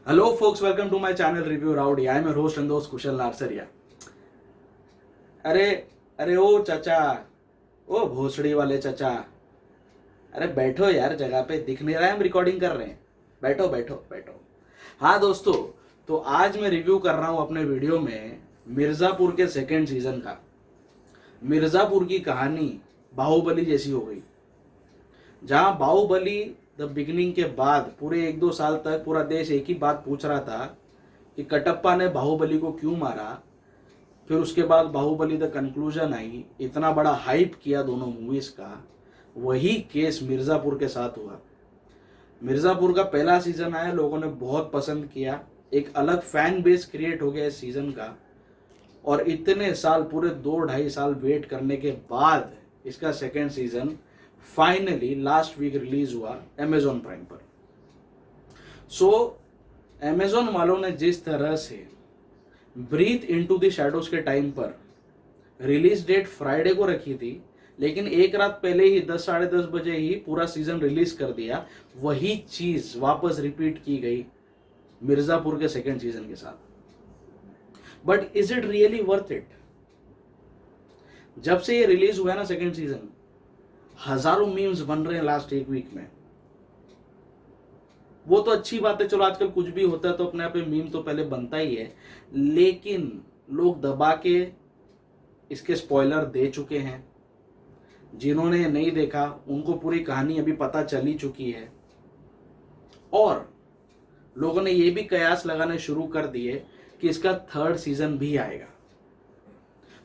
Hello, folks. Welcome to my channel Review Rowdy. I am your host and host कुशल नारसरिया। अरे अरे ओ चाचा, ओ भोसड़ी वाले चाचा, अरे बैठो यार, जगह पे दिख नहीं रहा है, हम रिकॉर्डिंग कर रहे हैं। बैठो बैठो बैठो। हाँ दोस्तों, तो आज मैं रिव्यू कर रहा हूँ अपने वीडियो में मिर्ज़ापुर के सेकेंड सीजन का। मिर्ज़ापुर की कहानी बाहुबली जैसी हो गई, जहाँ बाहुबली द बिगिनिंग के बाद पूरे 1-2 साल तक पूरा देश एक ही बात पूछ रहा था कि कटप्पा ने बाहुबली को क्यों मारा। फिर उसके बाद बाहुबली द कंक्लूजन आई, इतना बड़ा हाइप किया दोनों मूवीज का। वही केस मिर्ज़ापुर के साथ हुआ। मिर्ज़ापुर का पहला सीजन आया, लोगों ने बहुत पसंद किया, एक अलग फैन बेस क्रिएट हो गया इस सीजन का। और इतने साल, पूरे 2-2.5 साल वेट करने के बाद इसका second season finally last week release हुआ अमेजोन प्राइम पर। सो अमेजोन वालों ने जिस तरह से ब्रीथ इनटू द शैडोज के टाइम पर रिलीज डेट फ्राइडे को रखी थी, लेकिन एक रात पहले ही 10-10:30 बजे ही पूरा सीजन रिलीज कर दिया, वही चीज वापस रिपीट की गई मिर्ज़ापुर के सेकेंड सीजन के साथ। But is it really worth it? जब से ये रिलीज हुआ है ना सेकेंड सीजन, हजारों मीम्स बन रहे हैं लास्ट एक वीक में। वो तो अच्छी बात है, चलो आजकल कुछ भी होता है तो अपने आप में मीम तो पहले बनता ही है, लेकिन लोग दबा के इसके स्पॉइलर दे चुके हैं। जिन्होंने नहीं देखा उनको पूरी कहानी अभी पता चल ही चुकी है, और लोगों ने ये भी कयास लगाने शुरू कर दिए कि इसका थर्ड सीजन भी आएगा।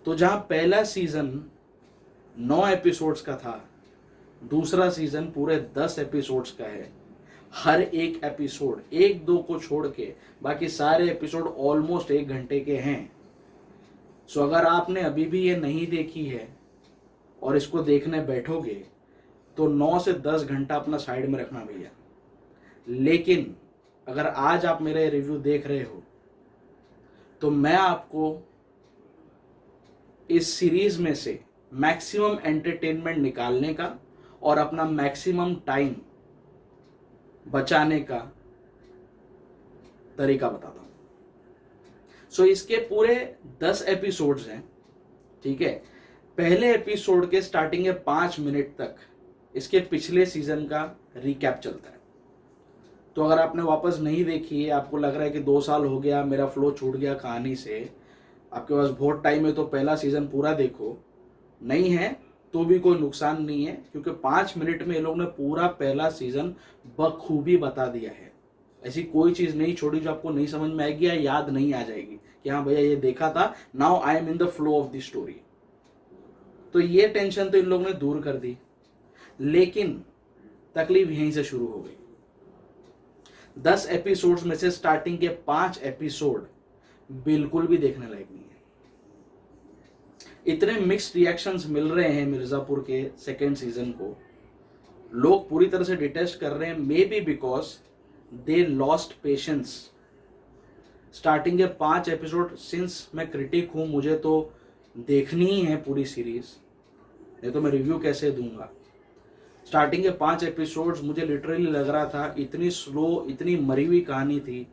तो जहां पहला सीजन 9 एपिसोड्स का था, दूसरा सीजन पूरे 10 एपिसोड्स का है। हर एक एपिसोड, 1-2 को छोड़ के बाकी सारे एपिसोड ऑलमोस्ट 1 घंटे के हैं। सो अगर आपने अभी भी ये नहीं देखी है और इसको देखने बैठोगे तो 9 से 10 घंटा अपना साइड में रखना भैया। लेकिन अगर आज आप मेरे रिव्यू देख रहे हो तो मैं आपको इस सीरीज में से मैक्सिमम एंटरटेनमेंट निकालने का और अपना मैक्सिमम टाइम बचाने का तरीका बताता हूं। सो इसके पूरे 10 एपिसोड्स हैं, ठीक है। पहले एपिसोड के स्टार्टिंग के 5 मिनट तक इसके पिछले सीजन का रिकैप चलता है। तो अगर आपने वापस नहीं देखी है, आपको लग रहा है कि 2 साल हो गया, मेरा फ्लो छूट गया कहानी से, आपके पास बहुत टाइम है तो पहला सीजन पूरा देखो। नहीं है तो भी कोई नुकसान नहीं है, क्योंकि 5 मिनट में ये लोग ने पूरा पहला सीजन बखूबी बता दिया है। ऐसी कोई चीज नहीं छोड़ी जो आपको नहीं समझ में आएगी या याद नहीं आ जाएगी कि हाँ भैया ये देखा था, now I am in the flow of the story. तो ये टेंशन तो इन लोगों ने दूर कर दी, लेकिन तकलीफ यहीं से शुरू हो गई। 10 एपिसोड्स में से स्टार्टिंग के 5 एपिसोड बिल्कुल भी देखने लायक नहीं है। इतने मिक्स्ड रिएक्शंस मिल रहे हैं मिर्ज़ापुर के सेकेंड सीजन को, लोग पूरी तरह से डिटेस्ट कर रहे हैं, may be because they lost patience. Starting के 5 एपिसोड, सिंस मैं क्रिटिक हूं, मुझे तो देखनी ही है पूरी सीरीज, नहीं तो मैं रिव्यू कैसे दूंगा। स्टार्टिंग के 5 एपिसोड्स मुझे लिटरली लग रहा था, इतनी स्लो, इतनी मरी हुई कहानी थी,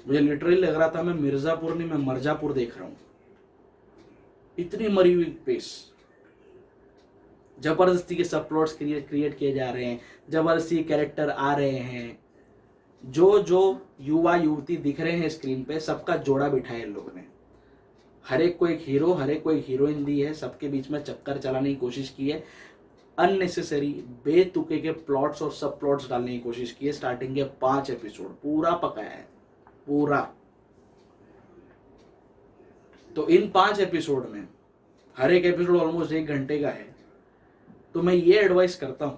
मुझे लिटरली लग रहा था मैं मिर्ज़ापुर नहीं, मैं मर्जापुर देख रहा हूं। इतनी मरी हुई पेस, जबरदस्ती के सब प्लॉट्स क्रिएट किए जा रहे हैं, जबरदस्ती कैरेक्टर आ रहे हैं, जो युवा युवती दिख रहे हैं स्क्रीन पे, सबका जोड़ा बिठाया इन लोगों ने। हर एक को एक हीरो, हर एक को एक हीरोइन दी है, सबके बीच में चक्कर चलाने की कोशिश की है, अननेसेसरी बेतुके के प्लॉट्स और सब प्लॉट्स डालने की कोशिश की है। स्टार्टिंग के 5 एपिसोड पूरा पकाया है, पूरा। तो इन 5 एपिसोड में हर एक एपिसोड ऑलमोस्ट 1 घंटे का है। तो मैं ये एडवाइस करता हूं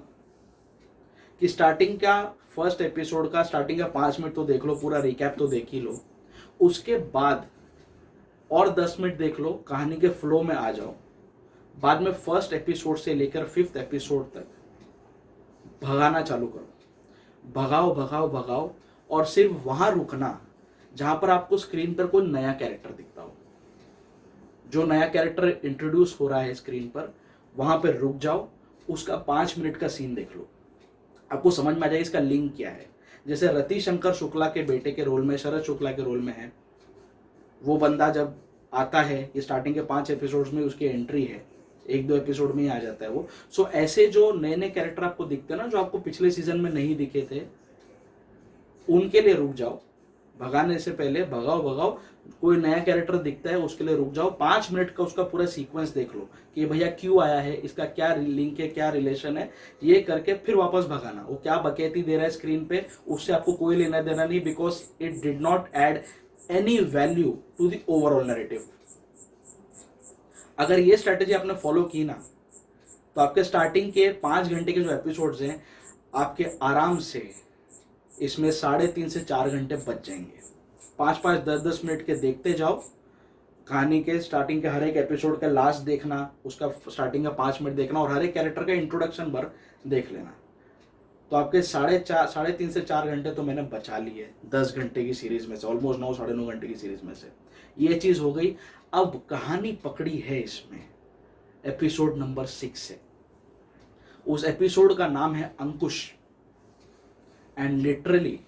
कि स्टार्टिंग का फर्स्ट एपिसोड का स्टार्टिंग का 5 मिनट तो देख लो, पूरा रिकैप तो देख ही लो, उसके बाद और 10 मिनट देख लो, कहानी के फ्लो में आ जाओ। बाद में फर्स्ट एपिसोड से लेकर 5th एपिसोड तक भगाना चालू करो, भगाओ भगाओ भगाओ, और सिर्फ वहां रुकना जहां पर आपको स्क्रीन पर कोई नया कैरेक्टर दिखता हो। जो नया कैरेक्टर इंट्रोड्यूस हो रहा है स्क्रीन पर, वहां पर रुक जाओ, उसका 5 मिनट का सीन देख लो, आपको समझ में आ जाएगा इसका लिंक क्या है। जैसे रति शंकर शुक्ला के बेटे के रोल में, शरद शुक्ला के रोल में है, वो बंदा जब आता है, ये स्टार्टिंग के 5 एपिसोड्स में उसकी एंट्री है, 1-2 एपिसोड में ही आ जाता है वो। सो ऐसे जो नए नए कैरेक्टर आपको दिखते हैं ना, जो आपको पिछले सीजन में नहीं दिखे थे, उनके लिए रुक जाओ, भगाने से पहले भगाओ। कोई नया कैरेक्टर दिखता है उसके लिए रुक जाओ, 5 मिनट का उसका पूरा सीक्वेंस देख लो कि भैया क्यों आया है, इसका क्या लिंक है, क्या रिलेशन है, ये करके फिर वापस भगाना। वो क्या बकैती दे रहा है स्क्रीन पे, उससे आपको कोई लेना देना नहीं, because it did not add any value to the overall narrative. अगर ये स्ट्रेटेजी आपने फॉलो की ना, तो आपके स्टार्टिंग के 5 घंटे के जो एपिसोड्स हैं, आपके आराम से इसमें 3.5 से 4 घंटे बच जाएंगे। 5-5, 10-10 मिनट के देखते जाओ, कहानी के स्टार्टिंग के हर एक एपिसोड का लास्ट देखना, उसका स्टार्टिंग का 5 मिनट देखना, और हर एक कैरेक्टर का इंट्रोडक्शन भर देख लेना। तो आपके 3.5 से 4 घंटे तो मैंने बचा लिए 10 घंटे की सीरीज में से, ऑलमोस्ट 9-9.5 घंटे की सीरीज में से। ये चीज हो गई। अब कहानी पकड़ी है इसमें एपिसोड नंबर 6 से। उस एपिसोड का नाम है अंकुश, एंड लिटरली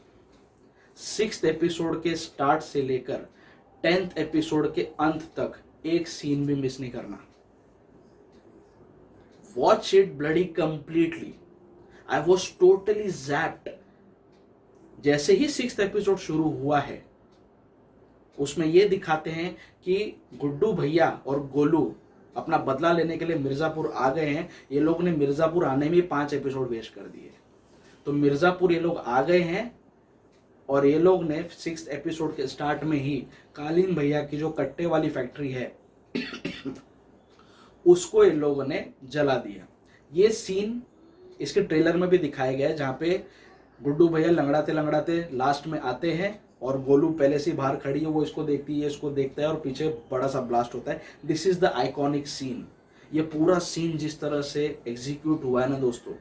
6th एपिसोड के स्टार्ट से लेकर 10th एपिसोड के अंत तक एक सीन भी मिस नहीं करना। Watch it bloody completely. I was totally zapped. जैसे ही 6th एपिसोड शुरू हुआ है, उसमें यह दिखाते हैं कि गुड्डू भैया और गोलू अपना बदला लेने के लिए मिर्जापुर आ गए हैं। ये लोग ने मिर्जापुर आने में 5 एपिसोड वेस्ट कर दिए। तो मिर्जापुर ये लोग आ गए हैं, और ये लोग ने 6th एपिसोड के स्टार्ट में ही कालीन भैया की जो कट्टे वाली फैक्ट्री है उसको इन लोगों ने जला दिया। ये सीन इसके ट्रेलर में भी दिखाया गया है, जहाँ पे गुड्डू भैया लंगड़ाते लंगड़ाते लास्ट में आते हैं, और गोलू पहले से बाहर खड़ी है, वो इसको देखती है, इसको देखता है, और पीछे बड़ा सा ब्लास्ट होता है। This is the iconic scene. ये पूरा सीन जिस तरह से एग्जीक्यूट हुआ है ना दोस्तों,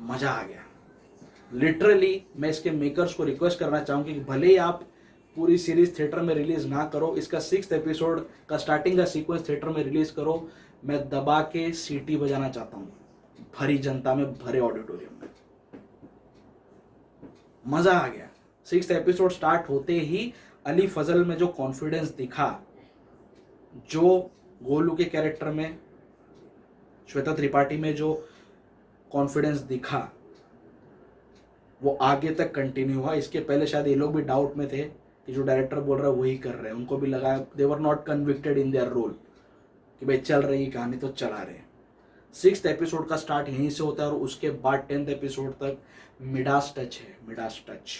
मजा आ गया। लिटरली मैं इसके मेकर्स को रिक्वेस्ट करना चाहूंगी कि भले ही आप पूरी सीरीज थिएटर में रिलीज ना करो, इसका 6th एपिसोड का स्टार्टिंग का सीक्वेंस थिएटर में रिलीज करो। मैं दबा के सीटी बजाना चाहता हूँ भरी जनता में, भरे ऑडिटोरियम में। मजा आ गया। 6th एपिसोड स्टार्ट होते ही अली फजल में जो कॉन्फिडेंस दिखा, जो गोलू के कैरेक्टर में, श्वेता त्रिपाठी में जो कॉन्फिडेंस दिखा, वो आगे तक कंटिन्यू हुआ। इसके पहले शायद ये लोग भी डाउट में थे कि जो डायरेक्टर बोल रहा है वही कर रहे हैं, उनको भी लगा, they were not convicted in their role कि भाई चल रही कहानी तो चला रहे हैं। 6th एपिसोड का स्टार्ट यहीं से होता है, और उसके बाद 10th एपिसोड तक मिडास टच है, मिडास टच।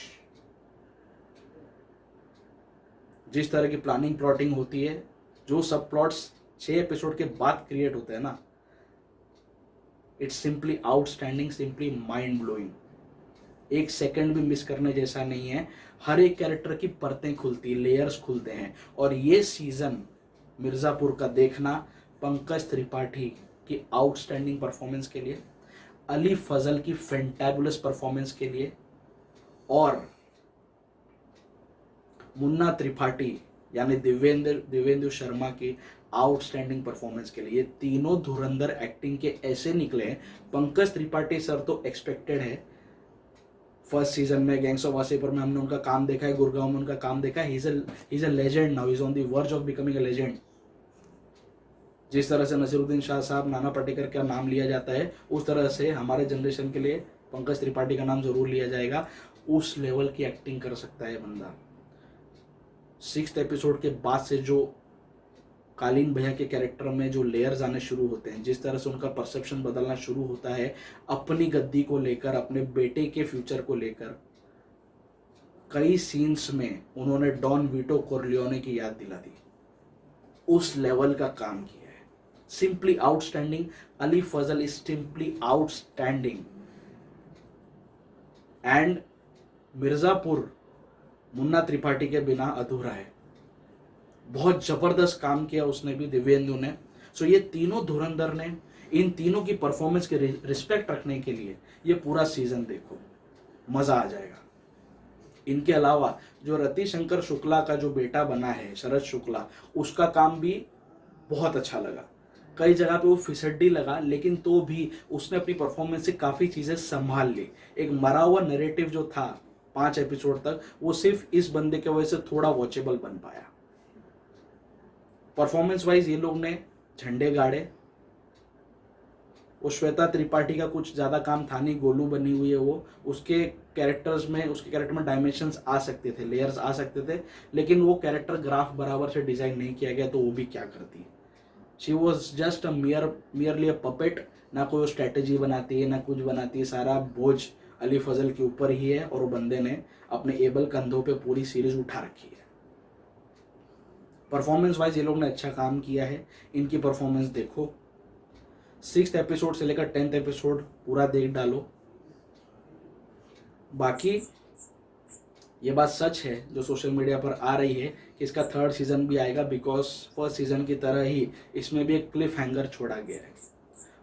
जिस तरह की प्लानिंग प्लॉटिंग होती है, जो सब प्लॉट्स 6 एपिसोड के बाद क्रिएट होते हैं ना, it's simply outstanding, simply mind blowing. एक सेकंड भी मिस करने जैसा नहीं है। हर एक कैरेक्टर की परतें खुलती, लेयर्स खुलते हैं। और ये सीजन मिर्जापुर का देखना पंकज त्रिपाठी की आउटस्टैंडिंग परफॉर्मेंस के लिए, अली फजल की फैंटाबुलस परफॉर्मेंस के लिए, और मुन्ना त्रिपाठी यानी दिव्येंदु शर्मा की आउटस्टैंडिंग परफॉर्मेंस के लिए। ये तीनों धुरंधर एक्टिंग के ऐसे निकले हैं। पंकज त्रिपाठी सर तो एक्सपेक्टेड है। फर्स्ट सीजन में गैंग्स ऑफ वासेपुर में हमने उनका काम देखा है, गुड़गांव में उनका काम देखा है। He is a legend now, he is on the verge of becoming a legend. जिस तरह से नसीरुद्दीन शाह साहब, नाना पाटेकर का नाम लिया जाता है, उस तरह से हमारे जनरेशन के लिए पंकज त्रिपाठी का नाम जरूर लिया जाएगा। उस लेवल की एक्टिंग कर सकता है बंदा। 6th एपिसोड के बाद से जो कालीन भैया के कैरेक्टर में जो लेयर्स आने शुरू होते हैं, जिस तरह से उनका परसेप्शन बदलना शुरू होता है अपनी गद्दी को लेकर, अपने बेटे के फ्यूचर को लेकर, कई सीन्स में उन्होंने डॉन वीटो कॉर्लियोने की याद दिला दी। उस लेवल का काम किया है। Simply outstanding. Ali Fazal is simply outstanding. And Mirzapur Munna Tripathi के बिना अधूरा है। बहुत जबरदस्त काम किया उसने भी, दिव्येंदु ने। सो ये तीनों धुरंधर ने, इन तीनों की परफॉर्मेंस के रिस्पेक्ट रखने के लिए ये पूरा सीजन देखो, मजा आ जाएगा। इनके अलावा जो रति शंकर शुक्ला का जो बेटा बना है शरद शुक्ला, उसका काम भी बहुत अच्छा लगा। कई जगह पे वो फिसड्डी लगा, लेकिन तो भी उसने अपनी परफॉर्मेंस से काफ़ी चीज़ें संभाल ली। एक मरा हुआ नैरेटिव जो था 5 एपिसोड तक, वो सिर्फ इस बंदे की वजह से थोड़ा वॉचेबल बन पाया। परफॉर्मेंस वाइज ये लोग ने झंडे गाड़े। वो श्वेता त्रिपाठी का कुछ ज़्यादा काम था नहीं, गोलू बनी हुई है वो, उसके कैरेक्टर में डायमेंशंस आ सकते थे, लेयर्स आ सकते थे, लेकिन वो कैरेक्टर ग्राफ बराबर से डिजाइन नहीं किया गया, तो वो भी क्या करती। She was just a merely a puppet. ना कोई स्ट्रेटेजी बनाती है ना कुछ बनाती है, सारा बोझ अली फजल के ऊपर ही है, और वो बंदे ने अपने एबल कंधों पे पूरी सीरीज उठा रखी है। परफॉर्मेंस वाइज ये लोग ने अच्छा काम किया है, इनकी परफॉर्मेंस देखो। 6th एपिसोड से लेकर 10th एपिसोड पूरा देख डालो। बाकी ये बात सच है जो सोशल मीडिया पर आ रही है कि इसका 3rd सीजन भी आएगा, बिकॉज फर्स्ट सीजन की तरह ही इसमें भी एक क्लिफ हैंगर छोड़ा गया है।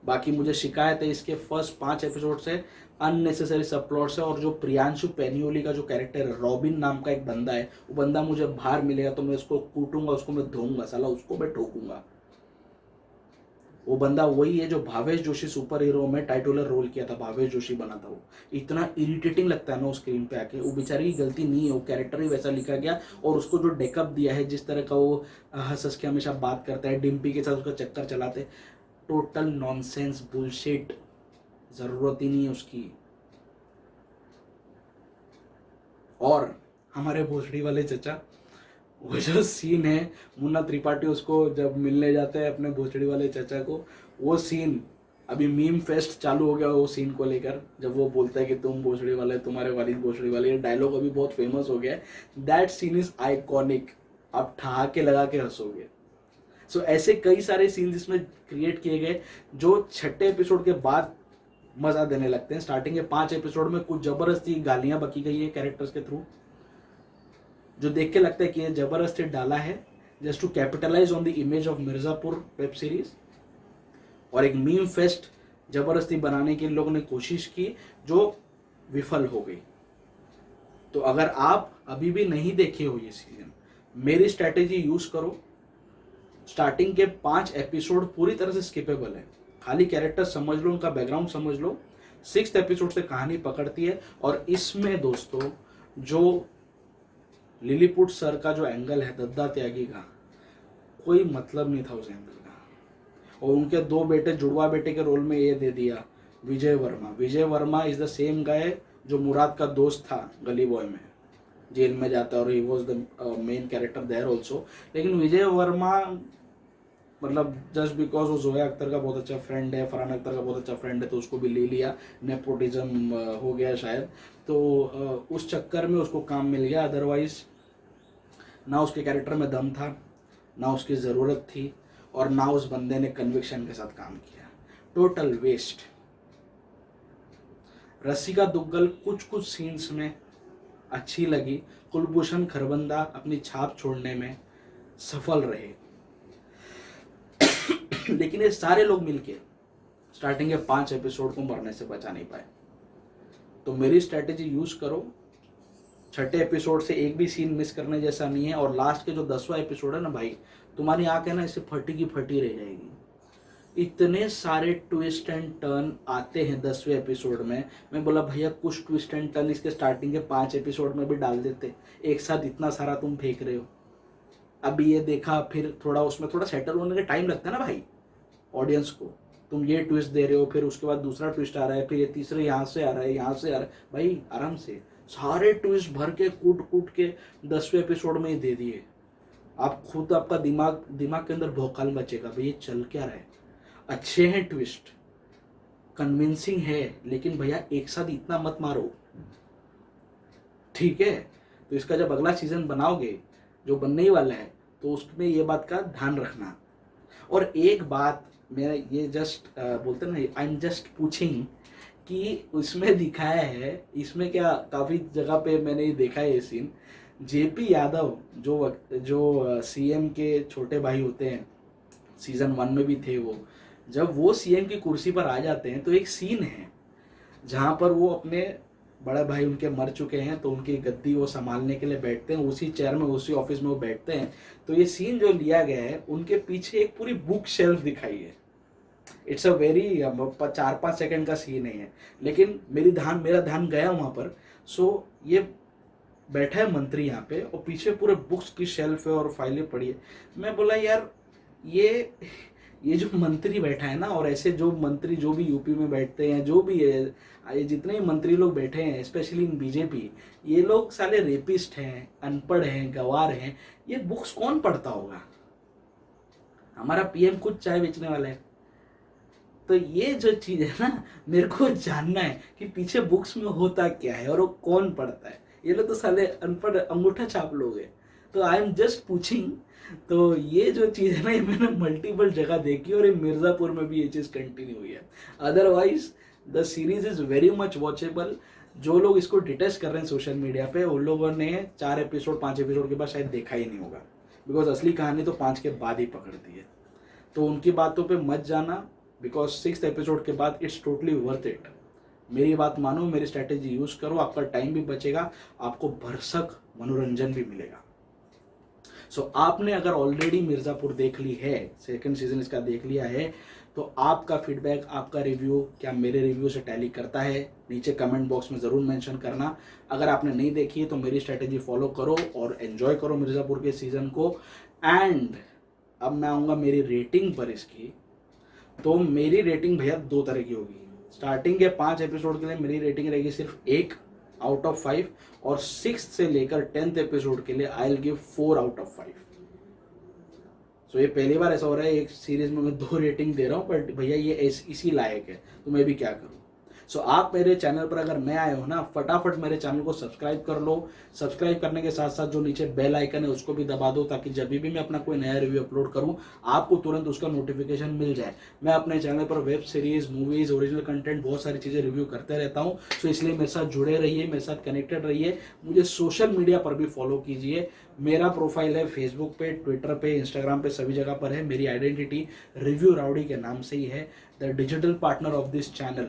बाकी मुझे शिकायत है इसके फर्स्ट 5 एपिसोड से, अननेसेसरी सब प्लॉट से, और जो प्रियांशु पेनियोली का जो कैरेक्टर है, रॉबिन नाम का एक बंदा है, वो बंदा मुझे बाहर मिलेगा तो मैं उसको कूटूंगा, उसको मैं धोऊंगा, साला उसको मैं ठोकूंगा। वो बंदा वही है जो भावेश जोशी सुपर हीरो में टाइटुलर रोल किया था, भावेश जोशी बना था वो। इतना इरिटेटिंग लगता है ना स्क्रीन पे आके, वो बेचारी की गलती नहीं है, वो कैरेक्टर ही वैसा लिखा गया, और उसको जो डेकअप दिया है, जिस तरह का वो हंस हंस के हमेशा बात करता है, डिम्पी के साथ उसका चक्कर चलाते, टोटल नॉनसेंस बुलशिट, जरूरत ही नहीं है उसकी। और हमारे भोसड़ी वाले चचा, वो जो सीन है, मुन्ना त्रिपाठी उसको जब मिलने जाते हैं अपने भोसड़ी वाले चचा को, वो सीन अभी मीम फेस्ट चालू हो गया वो सीन को लेकर, जब वो बोलता है कि तुम भोसड़ी वाले, तुम्हारे वालिद भोसड़ी वाले, ये डायलॉग अभी बहुत फेमस हो गया है। दैट सीन इज आइकॉनिक, आप ठहाके लगा के हंसोगे। सो ऐसे कई सारे सीन इसमें क्रिएट किए गए जो 6ठे एपिसोड के बाद मजा देने लगते हैं। स्टार्टिंग के 5 एपिसोड में कुछ जबरदस्ती गालियां बकी गई है कैरेक्टर्स के थ्रू, जो देख के लगता है कि ये जबरदस्ती डाला है just to capitalise on the image of Mirzapur web series, और एक मीम फेस्ट जबरदस्ती बनाने की लोगों ने कोशिश की जो विफल हो गई। तो अगर आप अभी भी नहीं देखे हो ये सीजन, मेरी स्ट्रैटेजी यूज करो। स्टार्टिंग के 5 एपिसोड पूरी तरह से स्किपेबल है, खाली कैरेक्टर समझ लो, उनका बैकग्राउंड समझ लो। 6th एपिसोड से कहानी पकड़ती है, और इसमें दोस्तों जो लिलीपुट सर का जो एंगल है दद्दा त्यागी का, कोई मतलब नहीं था उस एंगल का। और उनके 2 बेटे, जुड़वा बेटे के रोल में ये दे दिया Vijay Varma. Vijay Varma is the same guy जो मुराद का दोस्त था गली बॉय में, जेल में जाता है, और he was the main character there also. लेकिन विजय वर्मा मतलब जस्ट बिकॉज वो जोया अख्तर का बहुत अच्छा फ्रेंड है, फरहान अख्तर का बहुत अच्छा फ्रेंड है, तो उसको भी ले लिया, नेपोटिज्म हो गया शायद, तो उस चक्कर में उसको काम मिल गया। अदरवाइज ना उसके कैरेक्टर में दम था, ना उसकी ज़रूरत थी, और ना उस बंदे ने कन्विक्शन के साथ काम किया। Total waste. रसिका दुग्गल कुछ कुछ सीन्स में अच्छी लगी, कुलभूषण खरबंदा अपनी छाप छोड़ने में सफल रहे, लेकिन ये सारे लोग मिलके स्टार्टिंग के 5 एपिसोड को मरने से बचा नहीं पाए। तो मेरी स्ट्रैटेजी यूज करो, 6ठे एपिसोड से एक भी सीन मिस करने जैसा नहीं है, और लास्ट के जो 10वां एपिसोड है ना भाई, तुम्हारी आंख है ना इससे फटी की फटी रह जाएगी। इतने सारे ट्विस्ट एंड टर्न आते हैं 10वें एपिसोड में। मैं बोला भैया कुछ ट्विस्ट एंड टर्न इसके स्टार्टिंग के 5 एपिसोड में भी डाल देते, एक साथ इतना सारा तुम फेंक रहे हो। अभी ये देखा, फिर थोड़ा उसमें थोड़ा सेटल होने का टाइम लगता है ना भाई ऑडियंस को। तुम ये ट्विस्ट दे रहे हो, फिर उसके बाद दूसरा ट्विस्ट आ रहा है, फिर ये तीसरे यहाँ से आ रहा है, यहाँ से आ रहा है, भाई आराम से सारे ट्विस्ट भर के कूट कूट के 10वें एपिसोड में ही दे दिए। आप खुद, आपका दिमाग के अंदर भौकाल बचेगा भाई ये चल क्या रहा है। अच्छे हैं ट्विस्ट, कन्विंसिंग है, लेकिन भैया एक साथ इतना मत मारो, ठीक है। तो इसका जब अगला सीजन बनाओगे जो बनने ही वाला है, तो उसमें ये बात का ध्यान रखना। और एक बात मैं ये जस्ट बोलते ना, आई एम जस्ट पूछिंग कि उसमें दिखाया है, इसमें क्या काफ़ी जगह पे मैंने ये देखा है ये सीन, जेपी यादव जो सीएम के छोटे भाई होते हैं, सीजन 1 में भी थे वो, जब वो सीएम की कुर्सी पर आ जाते हैं तो एक सीन है जहाँ पर वो अपने बड़े भाई उनके मर चुके हैं, तो उनकी गद्दी वो संभालने के लिए बैठते हैं, उसी चेयर में उसी ऑफिस में वो बैठते हैं। तो ये सीन जो लिया गया है, उनके पीछे एक पूरी बुक शेल्फ दिखाई है। इट्स अ वेरी 4-5 सेकंड का सीन है, लेकिन मेरा ध्यान गया वहाँ पर। सो ये बैठा है मंत्री यहाँ पे और पीछे पूरे बुक्स की शेल्फ है और फाइलें पड़ी है। मैं बोला यार ये जो मंत्री बैठा है ना, और ऐसे जो मंत्री जो भी यूपी में बैठते हैं, जो भी है, ये जितने भी मंत्री लोग बैठे हैं स्पेशली इन बीजेपी, ये लोग साले रेपिस्ट हैं, अनपढ़ हैं, गवार हैं। ये बुक्स कौन पढ़ता होगा? हमारा पीएम खुद चाय बेचने वाला है। तो ये जो चीज है ना, मेरे को जानना है कि पीछे बुक्स में होता क्या है और वो कौन पढ़ता है। ये लोग तो साले अनपढ़ अंगूठा छाप लोग हैं। तो आई एम जस्ट पूछिंग। तो ये जो चीज़ है ना, ये मैंने मल्टीपल जगह देखी और ये मिर्ज़ापुर में भी ये चीज़ कंटिन्यू हुई है। Otherwise the series is very much watchable. जो लोग इसको डिटेस्ट कर रहे हैं सोशल मीडिया पे, उन लोगों ने 4 एपिसोड 5 एपिसोड के बाद शायद देखा ही नहीं होगा, बिकॉज असली कहानी तो 5 के बाद ही पकड़ती है। तो उनकी बातों पे मत जाना, बिकॉज 6th एपिसोड के बाद इट्स टोटली वर्थ इट। मेरी बात मानो, मेरी स्ट्रैटेजी यूज़ करो, आपका टाइम भी बचेगा, आपको भरसक मनोरंजन भी मिलेगा। सो आपने अगर ऑलरेडी मिर्ज़ापुर देख ली है, 2nd सीजन इसका देख लिया है, तो आपका फीडबैक, आपका रिव्यू क्या मेरे रिव्यू से टैली करता है, नीचे कमेंट बॉक्स में ज़रूर मेंशन करना। अगर आपने नहीं देखी है तो मेरी स्ट्रैटेजी फॉलो करो और एंजॉय करो मिर्ज़ापुर के सीज़न को। एंड अब मैं आऊँगा मेरी रेटिंग पर इसकी। तो मेरी रेटिंग भैया 2 तरह की होगी। स्टार्टिंग के 5 एपिसोड के लिए मेरी रेटिंग रहेगी सिर्फ 1 आउट ऑफ 5, और 6th से लेकर 10th एपिसोड के लिए I will give 4 out of 5। सो ये पहली बार ऐसा हो रहा है एक सीरीज में मैं 2 रेटिंग दे रहा हूँ, बट भैया ये इसी लायक है, तो मैं भी क्या करूँ। सो आप मेरे चैनल पर अगर नए आए हो ना, फटाफट मेरे चैनल को सब्सक्राइब कर लो। सब्सक्राइब करने के साथ साथ जो नीचे बेल आइकन है उसको भी दबा दो, ताकि जब भी मैं अपना कोई नया रिव्यू अपलोड करूं आपको तुरंत उसका नोटिफिकेशन मिल जाए। मैं अपने चैनल पर web series, movies, original content, बहुत सारी चीज़ें रिव्यू करते रहता हूँ। सो इसलिए मेरे साथ जुड़े रहिए, मेरे साथ कनेक्टेड रहिए। मुझे सोशल मीडिया पर भी फॉलो कीजिए। मेरा प्रोफाइल है फेसबुक पे, ट्विटर पे, इंस्टाग्राम पे, सभी जगह पर है। मेरी आइडेंटिटी रिव्यू राउडी के नाम से ही है। The digital partner of this channel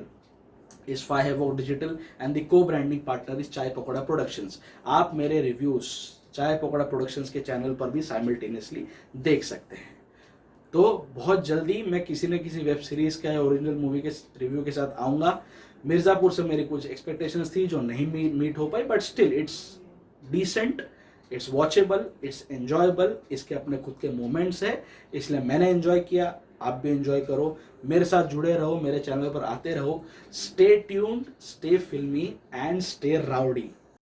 is 5 digital and the को ब्रांडिंग पार्टनर इज चाय पकौड़ा प्रोडक्शंस। आप मेरे रिव्यूज चाय पकौड़ा प्रोडक्शंस के चैनल पर भी साइमल्टेनियसली देख सकते हैं। तो बहुत जल्दी मैं किसी न किसी वेब सीरीज का या ओरिजिनल मूवी के रिव्यू के साथ आऊँगा। मिर्ज़ापुर से मेरी कुछ एक्सपेक्टेशंस थी जो नहीं मीट हो पाई, but still it's decent, it's watchable, it's enjoyable. इसके अपने खुद के मोमेंट्स है, इसलिए मैंने एंजॉय किया, आप भी एंजॉय करो। मेरे साथ जुड़े रहो, मेरे चैनल पर आते रहो। स्टे ट्यून्ड, स्टे फिल्मी एंड स्टे राउडी।